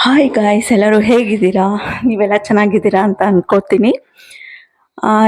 Hi guys, ಎಲ್ಲರೂ ಹೇಗಿದ್ದೀರಾ? ನೀವೆಲ್ಲ ಚೆನ್ನಾಗಿದ್ದೀರಾ ಅಂತ ಅನ್ಕೋತೀನಿ.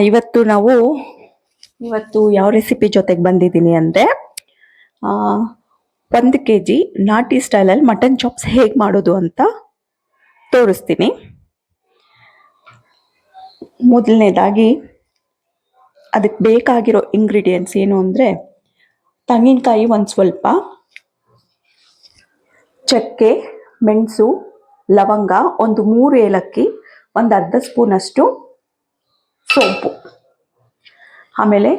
ಇವತ್ತು ಯಾವ ರೆಸಿಪಿ ಜೊತೆಗೆ ಬಂದಿದ್ದೀನಿ ಅಂದರೆ 1 kg ನಾಟಿ ಸ್ಟೈಲಲ್ಲಿ ಮಟನ್ ಚಾಪ್ಸ್ ಹೇಗೆ ಮಾಡೋದು ಅಂತ ತೋರಿಸ್ತೀನಿ. ಮೊದಲನೇದಾಗಿ ಅದಕ್ಕೆ ಬೇಕಾಗಿರೋ ಇಂಗ್ರೀಡಿಯೆಂಟ್ಸ್ ಏನು ಅಂದರೆ ತೆಂಗಿನಕಾಯಿ ಒಂದು ಸ್ವಲ್ಪ, ಚಕ್ಕೆ, ಮೆಣಸು, ಲವಂಗ, ಒಂದು 3 ಏಲಕ್ಕಿ, ಒಂದು ಅರ್ಧ ಸ್ಪೂನಷ್ಟು ಸೋಂಪು, ಆಮೇಲೆ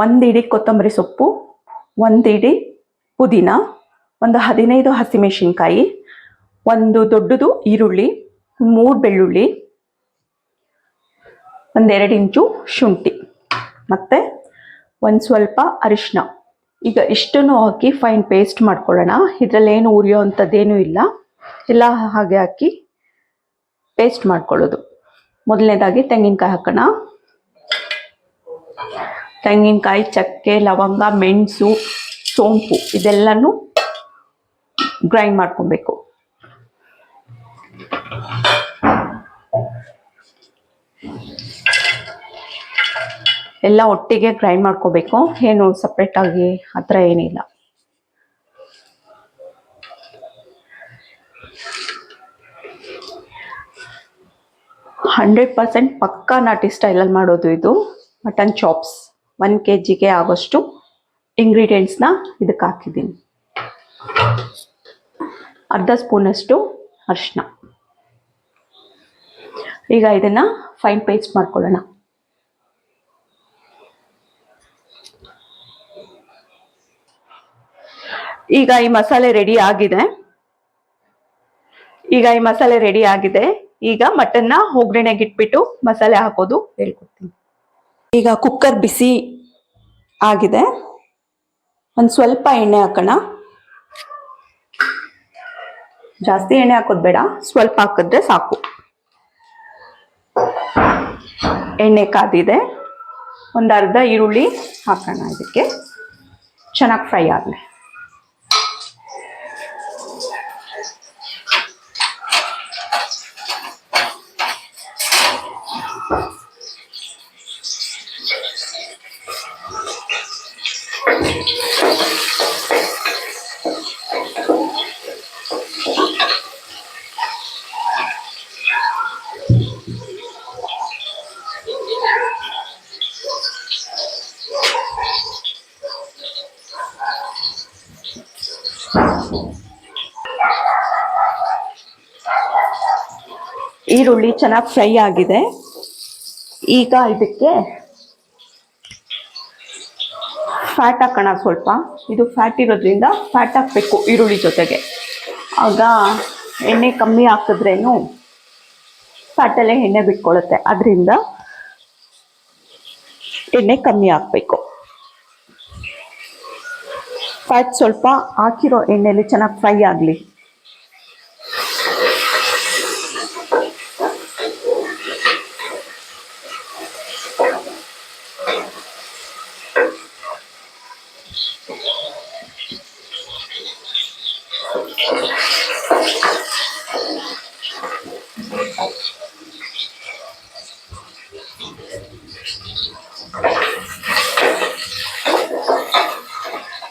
1 ಇಡಿ ಕೊತ್ತಂಬರಿ ಸೊಪ್ಪು, 1 ಇಡಿ ಪುದೀನ, ಒಂದು 15 ಹಸಿಮೆಣಸಿನ್ಕಾಯಿ, ಒಂದು ದೊಡ್ಡದು ಈರುಳ್ಳಿ, 3 ಬೆಳ್ಳುಳ್ಳಿ, 1-2 ಇಂಚು ಶುಂಠಿ, ಮತ್ತು ಒಂದು ಸ್ವಲ್ಪ ಅರಿಶಿನ. ಈಗ ಇಷ್ಟನ್ನು ಹಾಕಿ ಫೈನ್ ಪೇಸ್ಟ್ ಮಾಡ್ಕೊಳ್ಳೋಣ. ಇದರಲ್ಲೇನು ಉರಿಯೋ ಅಂಥದ್ದೇನೂ ಇಲ್ಲ, ಎಲ್ಲ ಹಾಗೆ ಹಾಕಿ ಪೇಸ್ಟ್ ಮಾಡ್ಕೊಳ್ಳೋದು. ಮೊದಲನೇದಾಗಿ ತೆಂಗಿನಕಾಯಿ ಹಾಕೋಣ. ತೆಂಗಿನಕಾಯಿ, ಚಕ್ಕೆ, ಲವಂಗ, ಮೆಣಸು, ಸೋಂಪು ಇದೆಲ್ಲನೂ ಗ್ರೈಂಡ್ ಮಾಡ್ಕೊಬೇಕು. ಎಲ್ಲ ಒಟ್ಟಿಗೆ ಗ್ರೈಂಡ್ ಮಾಡ್ಕೋಬೇಕು, ಏನು ಸಪ್ರೇಟಾಗಿ ಆ ಥರ ಏನಿಲ್ಲ. ಹಂಡ್ರೆಡ್ 100% ಪಕ್ಕಾ ನಾಟಿ ಸ್ಟೈಲಲ್ಲಿ ಮಾಡೋದು ಇದು ಮಟನ್ ಚಾಪ್ಸ್. 1 kgಗೆ ಆಗೋಷ್ಟು ಇಂಗ್ರೀಡಿಯೆಂಟ್ಸ್ನ ಇದಕ್ಕೆ ಹಾಕಿದ್ದೀನಿ. ಅರ್ಧ ಸ್ಪೂನಷ್ಟು ಅರಿಶಿನ. ಈಗ ಇದನ್ನು ಫೈನ್ ಪೇಸ್ಟ್ ಮಾಡ್ಕೊಳ್ಳೋಣ. ಈಗ ಈ ಮಸಾಲೆ ರೆಡಿ ಆಗಿದೆ. ಈಗ ಮಟನ್ನ ಒಗ್ಗರಣೆಗೆ ಇಟ್ಬಿಟ್ಟು ಮಸಾಲೆ ಹಾಕೋದು ಹೇಳ್ಕೊಡ್ತೀನಿ. ಈಗ ಕುಕ್ಕರ್ ಬಿಸಿ ಆಗಿದೆ. ಒಂದು ಸ್ವಲ್ಪ ಎಣ್ಣೆ ಹಾಕೋಣ. ಜಾಸ್ತಿ ಎಣ್ಣೆ ಹಾಕೋದು ಬೇಡ, ಸ್ವಲ್ಪ ಹಾಕಿದ್ರೆ ಸಾಕು. ಎಣ್ಣೆ ಕಾದಿದೆ. ಒಂದು ಅರ್ಧ ಈರುಳ್ಳಿ ಹಾಕೋಣ. ಇದಕ್ಕೆ ಚೆನ್ನಾಗಿ ಫ್ರೈ ಆಗಲಿ. ಈರುಳ್ಳಿ ಚೆನ್ನಾಗಿ ಫ್ರೈ ಆಗಿದೆ. ಈಗ ಇದಕ್ಕೆ ಫ್ಯಾಟ್ ಹಾಕೋಣ. ಸ್ವಲ್ಪ ಇದು ಫ್ಯಾಟ್ ಇರೋದ್ರಿಂದ ಫ್ಯಾಟ್ ಹಾಕಬೇಕು ಈರುಳ್ಳಿ ಜೊತೆಗೆ. ಆಗ ಎಣ್ಣೆ ಕಮ್ಮಿ ಹಾಕಿದ್ರೇನು ಫ್ಯಾಟಲ್ಲೇ ಎಣ್ಣೆ ಬಿಟ್ಕೊಳ್ಳುತ್ತೆ, ಅದರಿಂದ ಎಣ್ಣೆ ಕಮ್ಮಿ ಹಾಕಬೇಕು. ಫ್ಯಾಟ್ ಸ್ವಲ್ಪ ಹಾಕಿರೋ ಎಣ್ಣೆಯಲ್ಲಿ ಚೆನ್ನಾಗಿ ಫ್ರೈ ಆಗಲಿ.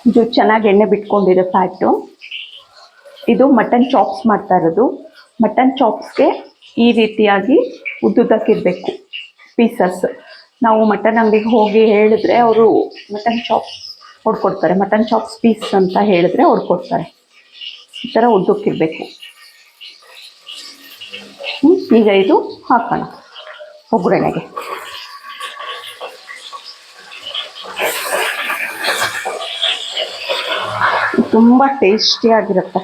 ಇದು ಚೆನ್ನಾಗಿ ಎಣ್ಣೆ ಬಿಟ್ಕೊಂಡಿದೆ ಫ್ಯಾಟು. ಇದು ಮಟನ್ ಚಾಪ್ಸ್ ಮಾಡ್ತಾ ಇರೋದು. ಮಟನ್ ಚಾಪ್ಸ್ಗೆ ಈ ರೀತಿಯಾಗಿ ಉದ್ದುದಕ್ಕಿರಬೇಕು ಪೀಸಸ್. ನಾವು ಮಟನ್ ಅಂಗಡಿಗೆ ಹೋಗಿ ಹೇಳಿದ್ರೆ ಅವರು ಮಟನ್ ಚಾಪ್ಸ್ ಹೊಡ್ಕೊಡ್ತಾರೆ. ಮಟನ್ ಚಾಪ್ಸ್ ಪೀಸ್ ಅಂತ ಹೇಳಿದ್ರೆ ಹೊಡ್ಕೊಡ್ತಾರೆ. ಈ ಥರ ಉದ್ದಕ್ಕಿರಬೇಕು. ಈಗ ಇದು ಹಾಕೋಣ ಒಗ್ಗರಣೆಗೆ. ತುಂಬ ಟೇಸ್ಟಿಯಾಗಿರುತ್ತೆ.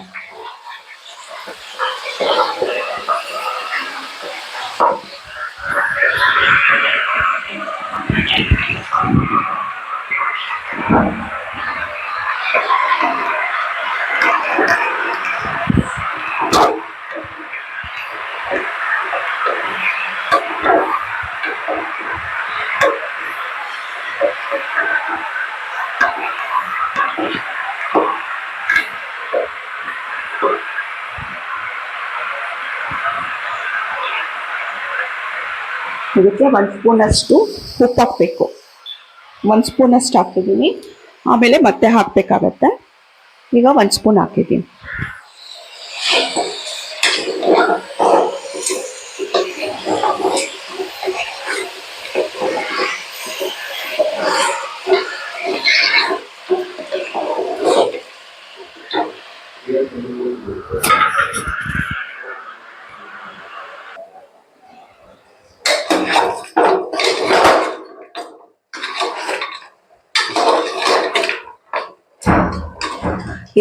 ಇದಕ್ಕೆ 1 ಸ್ಪೂನಷ್ಟು ಉಪ್ಪು ಹಾಕಬೇಕು. 1 ಸ್ಪೂನಷ್ಟು ಹಾಕಿದ್ದೀನಿ, ಆಮೇಲೆ ಮತ್ತೆ ಹಾಕಬೇಕಾಗತ್ತೆ. ಈಗ 1 ಸ್ಪೂನ್ ಹಾಕಿದ್ದೀನಿ.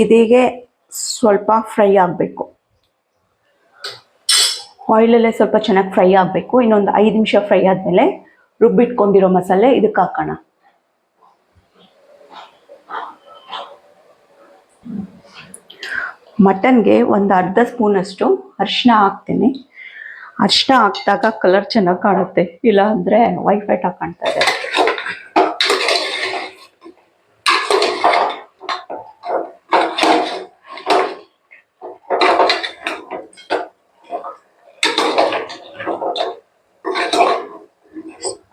ಇದೀಗೆ ಸ್ವಲ್ಪ ಫ್ರೈ ಆಗಬೇಕು. ಆಯಿಲಲ್ಲೇ ಸ್ವಲ್ಪ ಚೆನ್ನಾಗಿ ಫ್ರೈ ಆಗಬೇಕು. ಇನ್ನೊಂದು 5 ನಿಮಿಷ ಫ್ರೈ ಆದಮೇಲೆ ರುಬ್ಬಿಟ್ಕೊಂಡಿರೋ ಮಸಾಲೆ ಇದಕ್ಕೆ ಹಾಕೋಣ. ಮಟನ್ಗೆ ಒಂದು ಅರ್ಧ ಸ್ಪೂನಷ್ಟು ಅರಿಶಿನ ಹಾಕ್ತೀನಿ. ಅರಿಶಿನ ಹಾಕಿದಾಗ ಕಲರ್ ಚೆನ್ನಾಗಿ ಕಾಣುತ್ತೆ, ಇಲ್ಲ ಅಂದರೆ ವೈಟ್ ಆಗಿ ಕಾಣ್ತಾ ಇದೆ.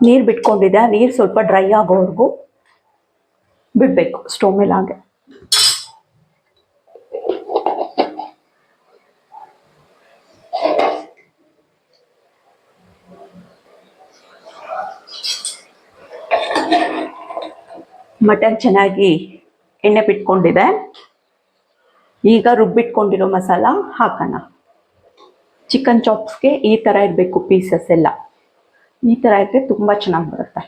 ನೀರು ಬಿಟ್ಕೊಂಡಿದೆ, ನೀರು ಸ್ವಲ್ಪ ಡ್ರೈ ಆಗೋವರೆಗೂ ಬಿಡಬೇಕು ಸ್ಟವ್ ಮೇಲೆ. ಹಾಗೆ ಮಟನ್ ಚೆನ್ನಾಗಿ ಎಣ್ಣೆ ಬಿಟ್ಕೊಂಡಿದೆ. ಈಗ ರುಬ್ಬಿಟ್ಕೊಂಡಿರೋ ಮಸಾಲ ಹಾಕೋಣ. ಚಿಕನ್ ಚಾಪ್ಸ್ಗೆ ಈ ಥರ ಇರಬೇಕು ಪೀಸಸ್ ಎಲ್ಲ. ಈ ಥರ ಇದ್ದರೆ ತುಂಬ ಚೆನ್ನಾಗಿ ಬರುತ್ತೆ.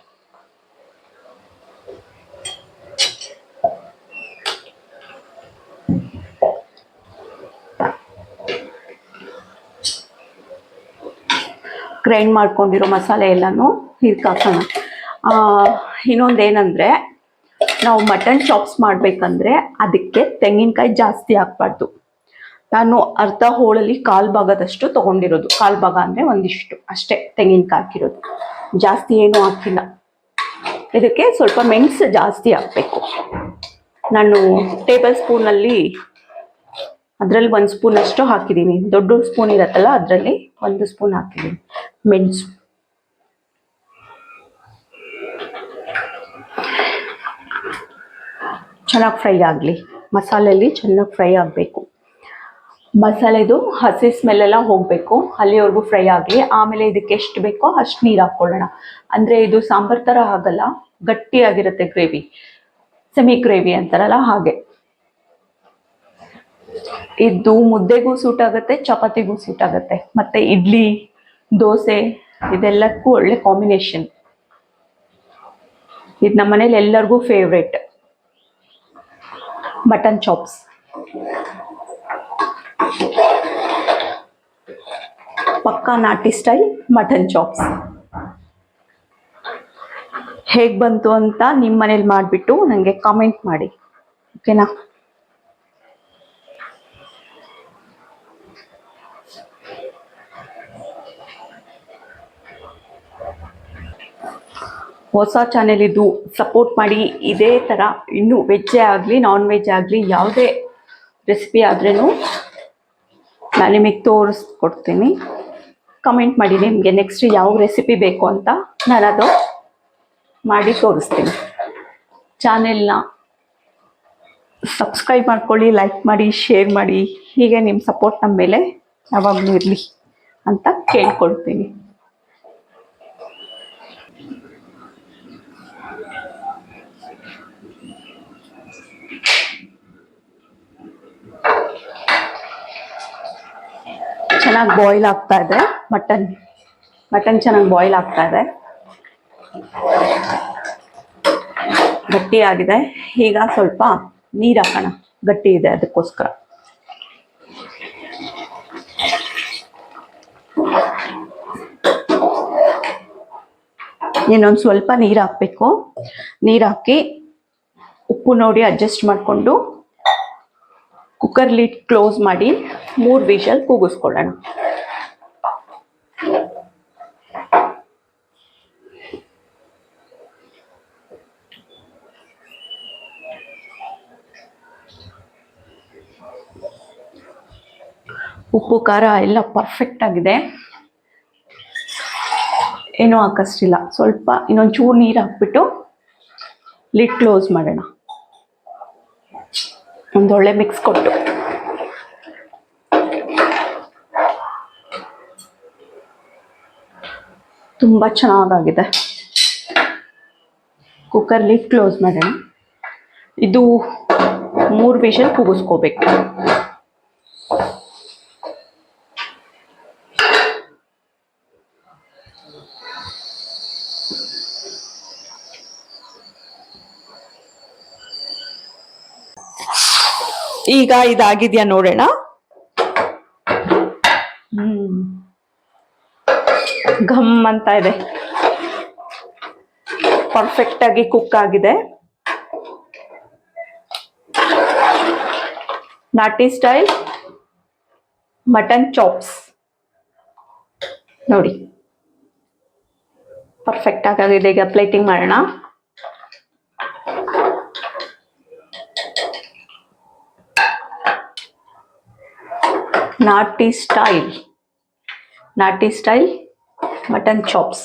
ಗ್ರೈಂಡ್ ಮಾಡ್ಕೊಂಡಿರೋ ಮಸಾಲೆ ಎಲ್ಲನೂ ಇದಕ್ಕೆ ಹಾಕೋಣ. ಇನ್ನೊಂದೇನೆಂದರೆ, ನಾವು ಮಟನ್ ಚಾಪ್ಸ್ ಮಾಡಬೇಕಂದ್ರೆ ಅದಕ್ಕೆ ತೆಂಗಿನಕಾಯಿ ಜಾಸ್ತಿ ಹಾಕಬಾರ್ದು. ನಾನು ಅರ್ಧ ಹೋಳಲ್ಲಿ 1/4 ಭಾಗದಷ್ಟು ತೊಗೊಂಡಿರೋದು. 1/4 ಭಾಗ ಅಂದರೆ ಒಂದಿಷ್ಟು ಅಷ್ಟೇ ತೆಂಗಿನಕಾಯಿ ಹಾಕಿರೋದು, ಜಾಸ್ತಿ ಏನೂ ಹಾಕಿಲ್ಲ. ಇದಕ್ಕೆ ಸ್ವಲ್ಪ ಮೆಣಸು ಜಾಸ್ತಿ ಹಾಕಬೇಕು. ನಾನು ಟೇಬಲ್ ಸ್ಪೂನಲ್ಲಿ ಅದರಲ್ಲಿ 1 ಸ್ಪೂನಷ್ಟು ಹಾಕಿದ್ದೀನಿ. ದೊಡ್ಡ ಸ್ಪೂನ್ ಇರುತ್ತಲ್ಲ ಅದರಲ್ಲಿ 1 ಸ್ಪೂನ್ ಹಾಕಿದ್ದೀನಿ ಮೆಣಸು. ಚೆನ್ನಾಗಿ ಫ್ರೈ ಆಗಲಿ, ಮಸಾಲೆಯಲ್ಲಿ ಚೆನ್ನಾಗಿ ಫ್ರೈ ಆಗಬೇಕು. ಮಸಾಲೆದು ಹಸಿ ಸ್ಮೆಲ್ಲೆಲ್ಲ ಹೋಗಬೇಕು, ಅಲ್ಲಿವರೆಗೂ ಫ್ರೈ ಆಗಲಿ. ಆಮೇಲೆ ಇದಕ್ಕೆ ಎಷ್ಟು ಬೇಕೋ ಅಷ್ಟು ನೀರು ಹಾಕ್ಕೊಳ್ಳೋಣ. ಅಂದರೆ ಇದು ಸಾಂಬಾರು ಥರ ಆಗಲ್ಲ, ಗಟ್ಟಿಯಾಗಿರುತ್ತೆ ಗ್ರೇವಿ, ಸೆಮಿ ಗ್ರೇವಿ ಅಂತಾರಲ್ಲ ಹಾಗೆ. ಇದು ಮುದ್ದೆಗೂ ಸೂಟ್ ಆಗುತ್ತೆ, ಚಪಾತಿಗೂ ಸೂಟ್ ಆಗುತ್ತೆ, ಮತ್ತು ಇಡ್ಲಿ, ದೋಸೆ ಇದೆಲ್ಲಕ್ಕೂ ಒಳ್ಳೆ ಕಾಂಬಿನೇಷನ್. ಇದು ನಮ್ಮ ಮನೇಲಿ ಎಲ್ಲರಿಗೂ ಫೇವ್ರೇಟ್ ಮಟನ್ ಚಾಪ್ಸ್. ಪಕ್ಕಾ ನಾಟಿ ಸ್ಟೈಲ್ ಮಟನ್ ಚಾಪ್ಸ್. ಹೇಗೆ ಬಂತು ಅಂತ ನಿಮ್ಮ ಮನೇಲಿ ಮಾಡಿಬಿಟ್ಟು ನನಗೆ ಕಾಮೆಂಟ್ ಮಾಡಿ, ಓಕೆನಾ? ಹೊಸ ಚಾನೆಲ್ ಇದು, ಸಪೋರ್ಟ್ ಮಾಡಿ. ಇದೇ ಥರ ಇನ್ನೂ ವೆಜ್ಜೇ ಆಗಲಿ ನಾನ್ ವೆಜ್ ಆಗಲಿ ಯಾವುದೇ ರೆಸಿಪಿ ಆದ್ರೂ ನಾನು ನಿಮಗೆ ತೋರಿಸ್ಕೊಡ್ತೀನಿ. ಕಮೆಂಟ್ ಮಾಡಿ ನಿಮಗೆ ನೆಕ್ಸ್ಟ್ ಯಾವ ರೆಸಿಪಿ ಬೇಕು ಅಂತ, ನಾನು ಅದು ಮಾಡಿ ತೋರಿಸ್ತೀನಿ. ಚಾನೆಲ್ನ ಸಬ್ಸ್ಕ್ರೈಬ್ ಮಾಡ್ಕೊಳ್ಳಿ, ಲೈಕ್ ಮಾಡಿ, ಶೇರ್ ಮಾಡಿ. ಹೀಗೆ ನಿಮ್ಮ ಸಪೋರ್ಟ್ ನಮ್ಮ ಮೇಲೆ ಯಾವಾಗಲೂ ಇರಲಿ ಅಂತ ಕೇಳ್ಕೊಳ್ತೀನಿ. ಚೆನ್ನಾಗಿ ಬಾಯ್ಲ್ ಆಗ್ತಾ ಇದೆ ಮಟನ್ ಚೆನ್ನಾಗಿ ಬಾಯ್ಲ್ ಆಗ್ತಾ ಇದೆ, ಗಟ್ಟಿಯಾಗಿದೆ. ಈಗ ಸ್ವಲ್ಪ ನೀರು ಹಾಕೋಣ, ಗಟ್ಟಿ ಇದೆ ಅದಕ್ಕೋಸ್ಕರ. ಇನ್ನೊಂದು ಸ್ವಲ್ಪ ನೀರು ಹಾಕಬೇಕು. ನೀರು ಹಾಕಿ ಉಪ್ಪು ನೋಡಿ ಅಡ್ಜಸ್ಟ್ ಮಾಡಿಕೊಂಡು ಕುಕ್ಕರ್ ಲಿಡ್ ಕ್ಲೋಸ್ ಮಾಡಿ 3 ವಿಷಲ್ ಕೂಗಿಸ್ಕೊಳ್ಳೋಣ. ಉಪ್ಪು ಖಾರ ಎಲ್ಲ ಪರ್ಫೆಕ್ಟ್ ಆಗಿದೆ. ಏನೂ ಹಾಕಷ್ಟಿಲ್ಲ, ಸ್ವಲ್ಪ ಇನ್ನೊಂದು ಚೂರು ನೀರು ಹಾಕ್ಬಿಟ್ಟು ಲಿಡ್ ಕ್ಲೋಸ್ ಮಾಡೋಣ. ಒಂದೊಳ್ಳೆ ಮಿಕ್ಸ್ ಕೊಟ್ಟು ತುಂಬ ಚೆನ್ನಾಗಾಗಿದೆ. ಕುಕ್ಕರ್ ಲಿಡ್ ಕ್ಲೋಸ್ ಮಾಡೋಣ. ಇದು 3 ವಿಷಲ್ ಕೂಗಿಸ್ಕೋಬೇಕು. ಈಗ ಇದಾಗಿದೆಯಾ ನೋಡೋಣ. ಘಮ್ ಅಂತ ಇದೆ. ಪರ್ಫೆಕ್ಟ್ ಆಗಿ ಕುಕ್ ಆಗಿದೆ. ನಾಟಿ ಸ್ಟೈಲ್ ಮಟನ್ ಚಾಪ್ಸ್ ನೋಡಿ, ಪರ್ಫೆಕ್ಟ್ ಆಗಿದೆ. ಈಗ ಪ್ಲೇಟಿಂಗ್ ಮಾಡೋಣ. ನಾಟಿ ಸ್ಟೈಲ್ ಮಟನ್ ಚಾಪ್ಸ್.